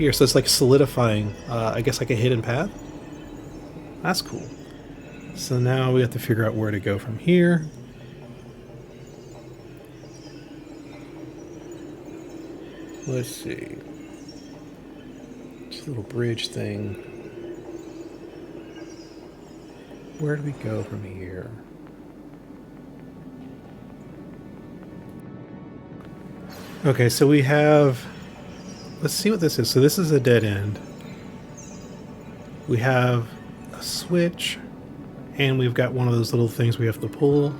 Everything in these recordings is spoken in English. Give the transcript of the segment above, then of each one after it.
Here, so it's like solidifying, I guess, like a hidden path. That's cool. So now we have to figure out where to go from here. Let's see. This little bridge thing. Where do we go from here? Okay, so we have... Let's see what this is. So this is a dead end. We have a switch, and we've got one of those little things we have to pull.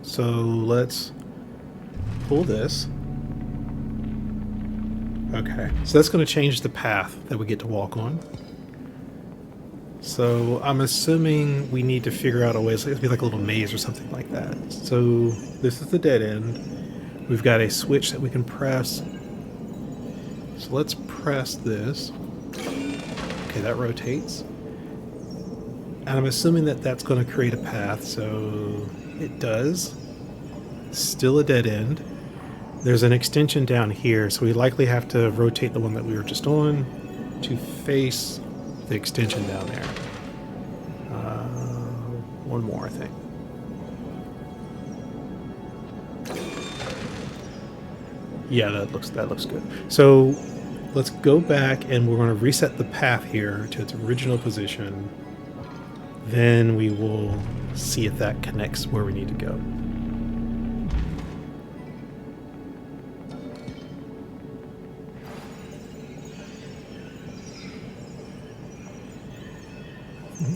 So let's pull this. Okay, so that's going to change the path that we get to walk on. So I'm assuming we need to figure out a way. So it's going to be like a little maze or something like that. So this is the dead end. We've got a switch that we can press. So let's press this. Okay, that rotates. And I'm assuming that that's going to create a path. So it does. Still a dead end. There's an extension down here, so we likely have to rotate the one that we were just on to face the extension down there. One more, I think. Yeah, that looks good. So let's go back and we're going to reset the path here to its original position. Then we will see if that connects where we need to go.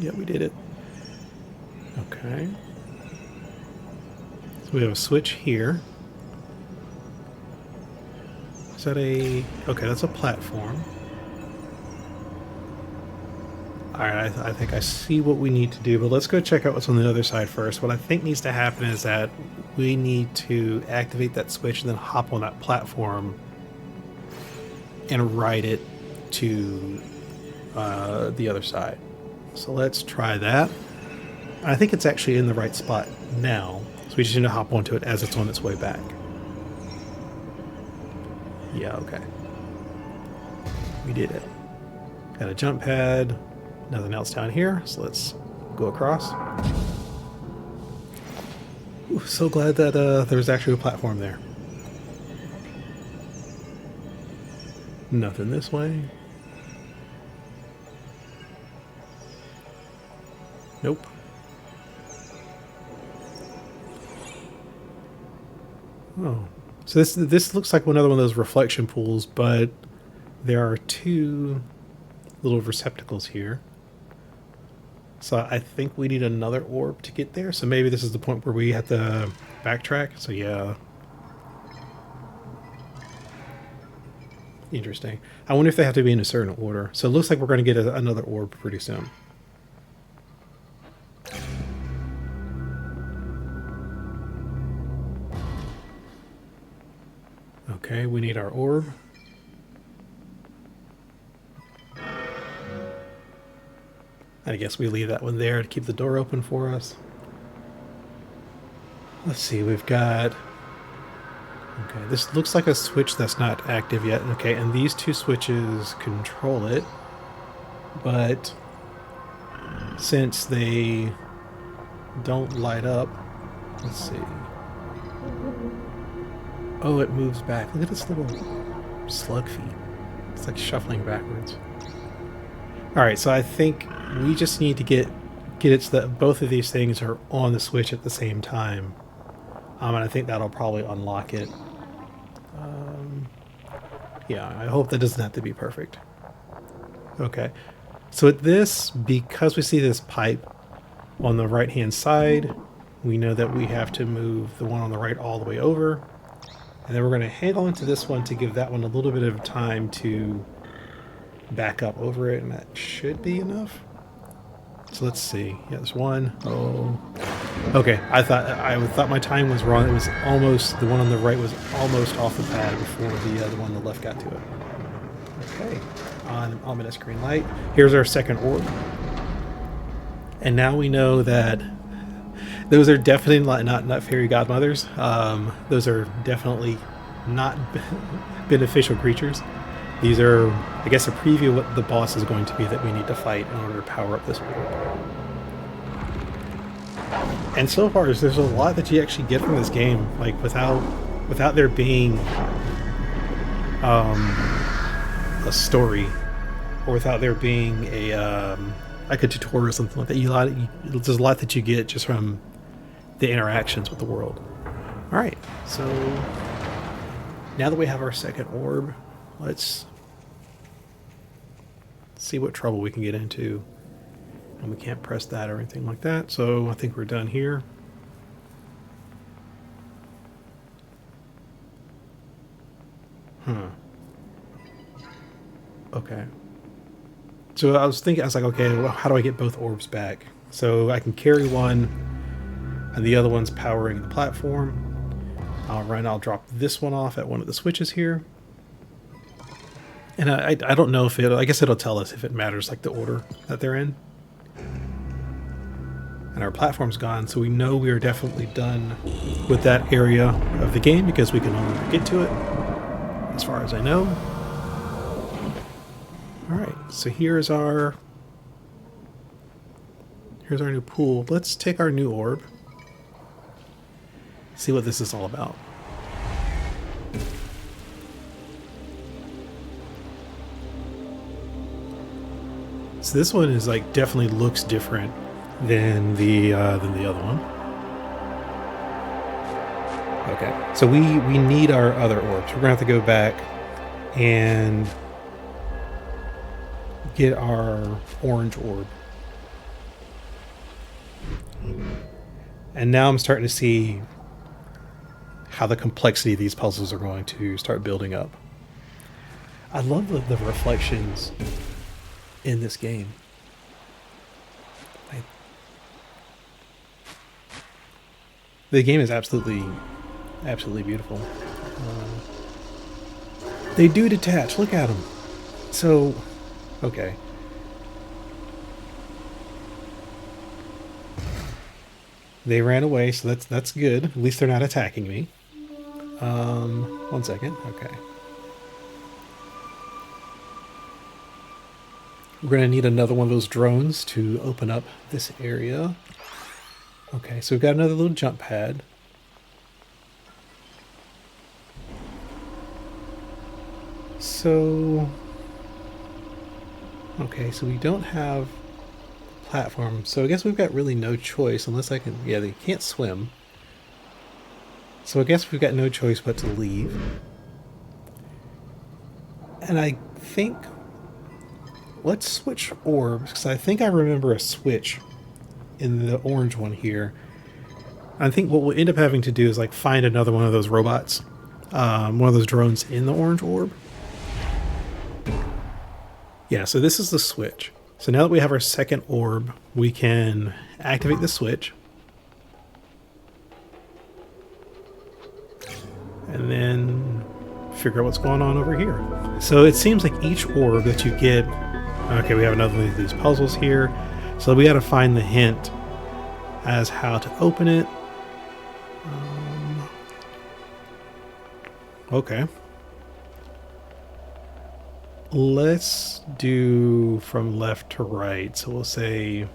Yeah, we did it. Okay. So we have a switch here. Is that a... Okay, that's a platform. Alright, I think I see what we need to do, but let's go check out what's on the other side first. What I think needs to happen is that we need to activate that switch and then hop on that platform and ride it to the other side. So let's try that. I think it's actually in the right spot now, so we just need to hop onto it as it's on its way back. Yeah, okay. We did it. Got a jump pad, nothing else down here, so let's go across. Ooh, so glad that there was actually a platform there. Nothing this way. Nope. Oh, so this looks like another one of those reflection pools, but there are two little receptacles here. So I think we need another orb to get there. So maybe this is the point where we have to backtrack. So yeah. Interesting. I wonder if they have to be in a certain order. So it looks like we're going to get another orb pretty soon. Okay, we need our orb. I guess we leave that one there to keep the door open for us. Let's see, we've got... Okay, this looks like a switch that's not active yet. Okay, and these two switches control it. But since they don't light up... Let's see... Oh, it moves back. Look at this little slug feet. It's like shuffling backwards. Alright, so I think we just need to get it so that both of these things are on the switch at the same time. And I think that'll probably unlock it. Yeah, I hope that doesn't have to be perfect. Okay. So at this, because we see this pipe on the right-hand side, we know that we have to move the one on the right all the way over. And then we're going to hang on to this one to give that one a little bit of time to back up over it, and that should be enough. So let's see. Yeah, there's one. Oh, okay. I thought my time was wrong. It was almost, the one on the right was almost off the pad before the one on the left got to it. Okay. On ominous green light. Here's our second orb. And now we know that those are definitely not fairy godmothers. Those are definitely not beneficial creatures. These are, I guess, a preview of what the boss is going to be that we need to fight in order to power up this orb. And so far, there's a lot that you actually get from this game, like without there being a story, or without there being a like a tutorial or something like that. There's a lot that you get just from the interactions with the world. All right, so now that we have our second orb, let's see what trouble we can get into. And we can't press that or anything like that, so I think we're done here. Okay. So I was like, okay, well, how do I get both orbs back? So I can carry one, and the other one's powering the platform. I'll drop this one off at one of the switches here. And I don't know if I guess it'll tell us if it matters, like the order that they're in. And our platform's gone, so we know we are definitely done with that area of the game because we can no longer get to it, as far as I know. Alright, so here's our new pool. Let's take our new orb. See what this is all about. So this one is like definitely looks different than the other one. Okay, so we need our other orbs. We're gonna have to go back and get our orange orb. And now I'm starting to see how the complexity of these puzzles are going to start building up. I love the reflections in this game. The game is absolutely beautiful. They do detach. Look at them. So, okay. They ran away, so that's good. At least they're not attacking me. 1 second. Okay. We're going to need another one of those drones to open up this area. Okay, so we've got another little jump pad. So... okay, so we don't have platform, so I guess we've got really no choice unless I can... yeah, they can't swim. So I guess we've got no choice but to leave. And I think... let's switch orbs, because I think I remember a switch in the orange one here. I think what we'll end up having to do is like find another one of those robots, one of those drones in the orange orb. Yeah, so this is the switch. So now that we have our second orb, we can activate the switch. And then figure out what's going on over here. So it seems like each orb that you get... okay, we have another one of these puzzles here. So we got to find the hint as how to open it. Okay. Let's do from left to right. So we'll say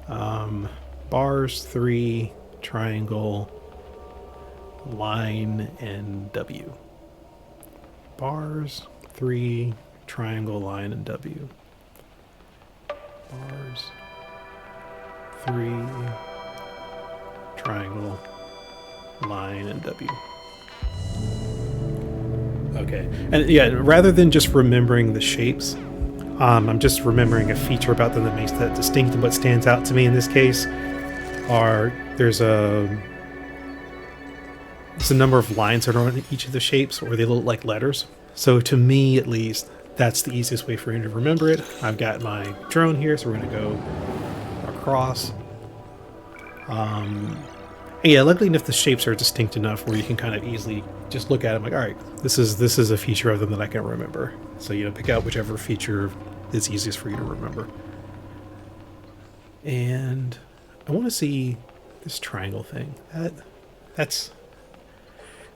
bars 3, triangle, line, and W. Bars 3, triangle, line, and W. Bars 3, triangle, line, and W. Okay, and yeah, rather than just remembering the shapes, I'm just remembering a feature about them that makes that distinct. And what stands out to me in this case are there's a number of lines that are on each of the shapes, or they look like letters. So to me, at least, that's the easiest way for me to remember it. I've got my drone here, so we're going to go across. And yeah, luckily enough, the shapes are distinct enough where you can kind of easily just look at them like, all right, this is a feature of them that I can remember. So, you know, pick out whichever feature is easiest for you to remember. And I want to see this triangle thing. That's...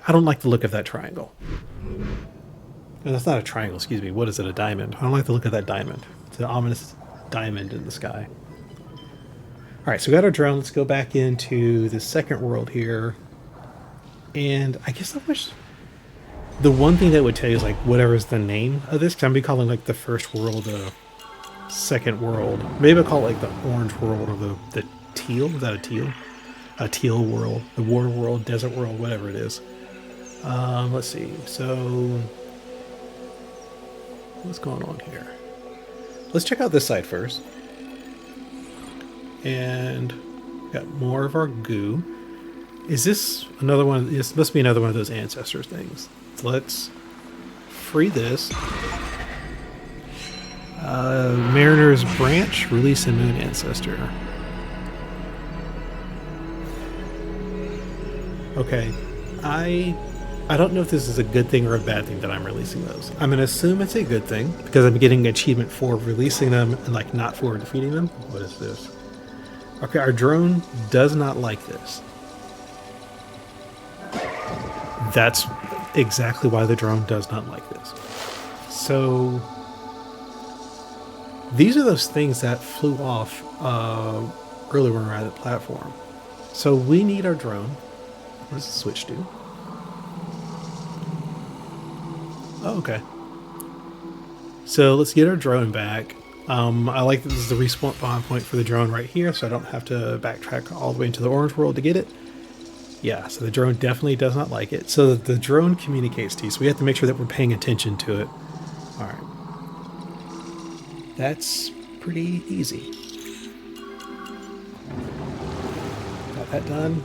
I don't like the look of that triangle. No, that's not a triangle, excuse me. What is it, a diamond? I don't like the look of that diamond. It's an ominous diamond in the sky. Alright, so we got our drone. Let's go back into the second world here. And I guess I wish... The one thing that would tell you is, like, whatever's the name of this, because I'm going to be calling, like, the first world the second world. Maybe I'll call it, like, the orange world or the teal. Is that a teal? A teal world. The water world, desert world, whatever it is. Let's see. So... What's going on here? Let's check out this side first. And got more of our goo. Is this another one? This must be another one of those ancestor things. So let's free this. Mariner's Branch, release a moon ancestor. Okay, I don't know if this is a good thing or a bad thing that I'm releasing those. I'm going to assume it's a good thing because I'm getting an achievement for releasing them and like not for defeating them. What is this? Okay, our drone does not like this. That's exactly why the drone does not like this. So these are those things that flew off earlier when we were at the platform. So we need our drone. What does the switch do? Oh, okay. So let's get our drone back. I like that this is the respawn point for the drone right here, so I don't have to backtrack all the way into the orange world to get it. Yeah, so the drone definitely does not like it. So the drone communicates to you, so we have to make sure that we're paying attention to it. All right. That's pretty easy. Got that done.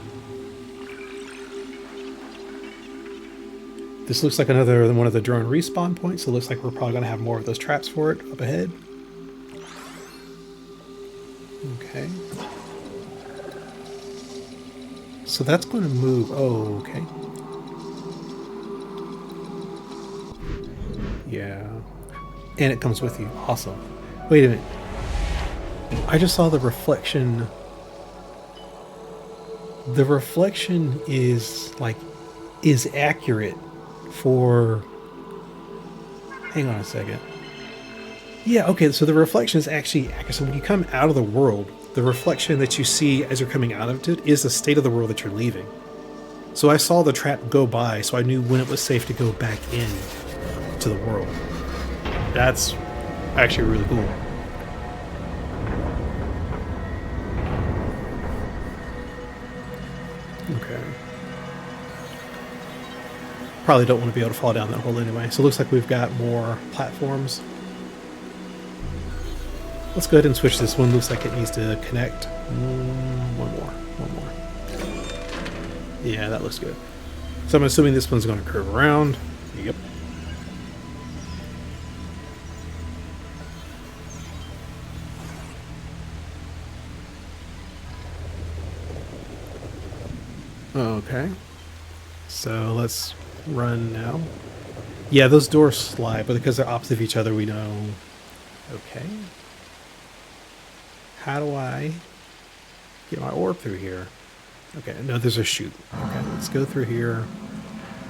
This looks like another one of the drone respawn points, so it looks like we're probably going to have more of those traps for it up ahead. Okay. So that's going to move. Oh, okay. Yeah. And it comes with you. Awesome. Wait a minute. I just saw the reflection. The reflection is accurate for... Hang on a second. Yeah, okay, so the reflection is actually accurate. So when you come out of the world, the reflection that you see as you're coming out of it is the state of the world that you're leaving. So I saw the trap go by, so I knew when it was safe to go back in to the world. That's actually really cool. Okay. Probably don't want to be able to fall down that hole anyway. So it looks like we've got more platforms. Let's go ahead and switch this one. Looks like it needs to connect. One more. Yeah, that looks good. So I'm assuming this one's going to curve around. Yep. Okay. So let's run now. Yeah, those doors slide, but because they're opposite of each other, we know. Okay. How do I get my orb through here? Okay, no, there's a chute. Okay, let's go through here.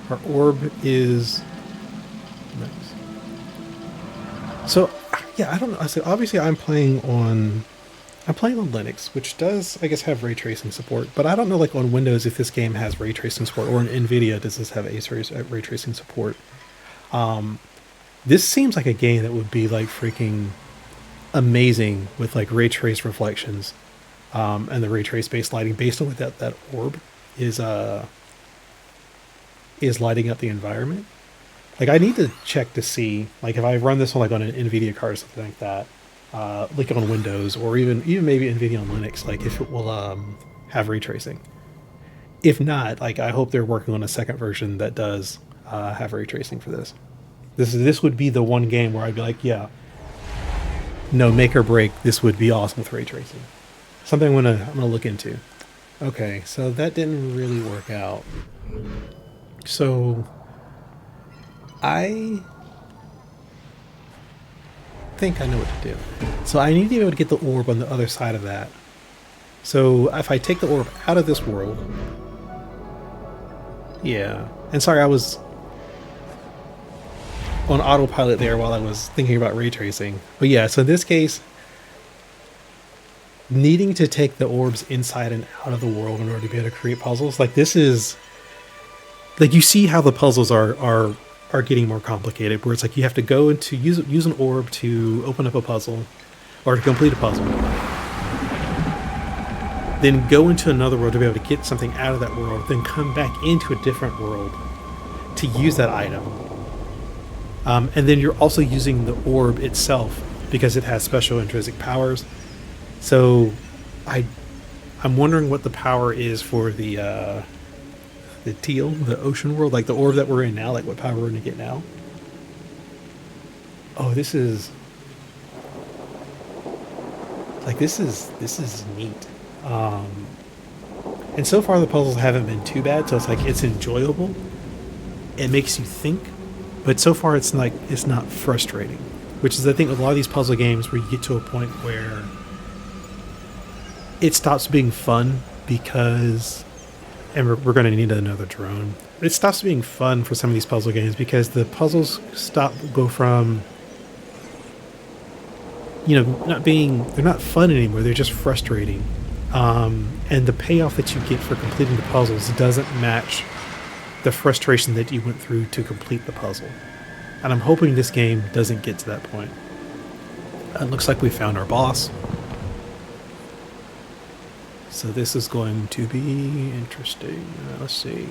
Our orb is nice. So, yeah, I don't know. So obviously, I'm playing on Linux, which does, I guess, have ray tracing support. But I don't know, like on Windows, if this game has ray tracing support, or on NVIDIA, does this have ray tracing support? This seems like a game that would be like freaking amazing with like ray trace reflections, and the ray trace based lighting based on what that orb is lighting up the environment. Like I need to check to see like if I run this on like on an NVIDIA card or something like that, like on Windows or even maybe NVIDIA on Linux, like if it will have ray tracing. If not, like I hope they're working on a second version that does have ray tracing for this. This would be the one game where I'd be like, yeah, no, make or break, this would be awesome with ray tracing. Something I'm gonna look into. Okay, so that didn't really work out. So I think I know what to do. So I need to be able to get the orb on the other side of that. So if I take the orb out of this world, yeah. And sorry, on autopilot there while I was thinking about ray tracing. But yeah, so in this case, needing to take the orbs inside and out of the world in order to be able to create puzzles, like this is like you see how the puzzles are getting more complicated, where it's like you have to go into use an orb to open up a puzzle or to complete a puzzle, then go into another world to be able to get something out of that world, then come back into a different world to use that item. And then you're also using the orb itself because it has special intrinsic powers. So I'm wondering what the power is for the teal, the ocean world, like the orb that we're in now, like what power we're going to get now. Oh, this is neat. And so far the puzzles haven't been too bad, so it's like it's enjoyable. It makes you think, but so far it's not frustrating, which is I think a lot of these puzzle games where you get to a point where it stops being fun because, and we're going to need another drone. It stops being fun for some of these puzzle games because the puzzles go from, they're not fun anymore. They're just frustrating. And the payoff that you get for completing the puzzles doesn't match the frustration that you went through to complete the puzzle. And I'm hoping this game doesn't get to that point. It looks like we found our boss. So this is going to be interesting. Let's see.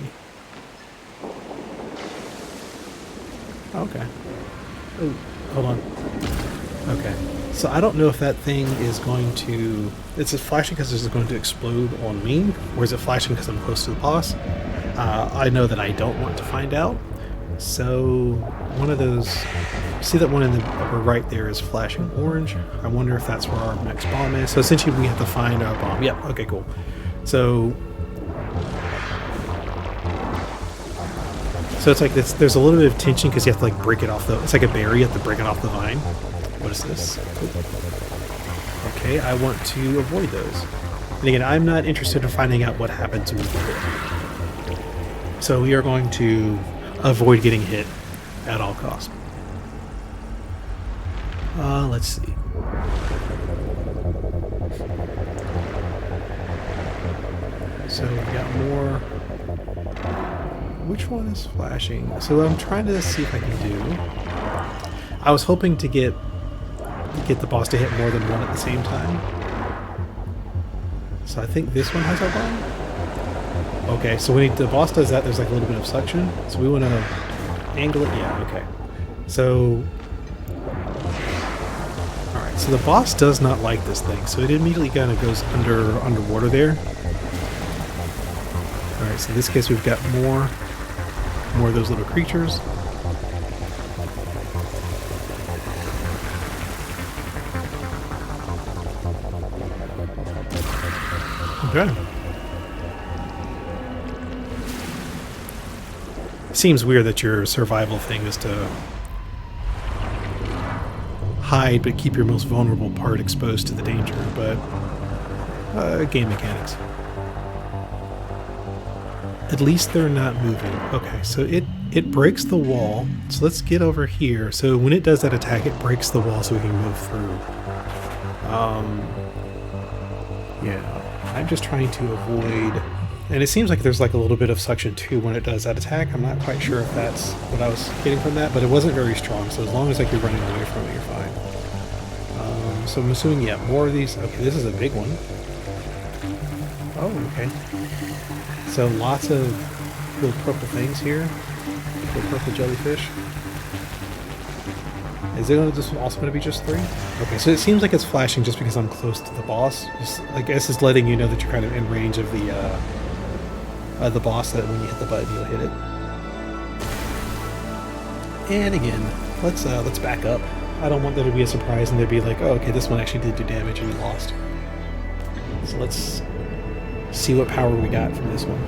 Okay. Oh, hold on. Okay. So I don't know if that thing is going to... Is it flashing because it's going to explode on me? Or is it flashing because I'm close to the boss? I know that I don't want to find out. So one of those... See that one in the upper right there is flashing orange? I wonder if that's where our next bomb is. So essentially we have to find our bomb. Yep, okay, cool. So it's like this, there's a little bit of tension because you have to like break it off the... It's like a berry, you have to break it off the vine. What is this? Okay, I want to avoid those. And again, I'm not interested in finding out what happens when we get hit. So we are going to avoid getting hit at all costs. Let's see. So we got more. Which one is flashing? So I'm trying to see if I can do... I was hoping to get the boss to hit more than one at the same time. So I think this one has our bomb. Okay, so when the boss does that, there's like a little bit of suction. So we want to angle it. Yeah, okay. So... Alright, so the boss does not like this thing. So it immediately kind of goes underwater there. Alright, so in this case we've got more of those little creatures. Okay. Seems weird that your survival thing is to hide but keep your most vulnerable part exposed to the danger, but game mechanics. At least they're not moving. Okay, so it breaks the wall. So let's get over here. So when it does that attack, it breaks the wall so we can move through. Yeah, I'm just trying to avoid... And it seems like there's like a little bit of suction too when it does that attack. I'm not quite sure if that's what I was getting from that, but it wasn't very strong. So as long as like you're running away from it, you're fine. So I'm assuming, yeah, more of these. Okay, this is a big one. Oh, okay. So lots of little purple things here. Little purple jellyfish. Is it also going to be just 3? Okay, so it seems like it's flashing just because I'm close to the boss. Just, I guess it's letting you know that you're kind of in range of the boss, that when you hit the button, you'll hit it. And again, let's back up. I don't want there to be a surprise and they'd be like, oh, okay, this one actually did do damage and we lost. So let's see what power we got from this one.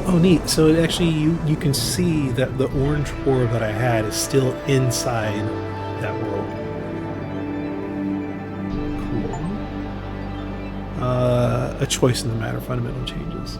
Oh, neat. So it actually, you can see that the orange orb that I had is still inside that world. Cool. a choice in the matter, fundamental changes.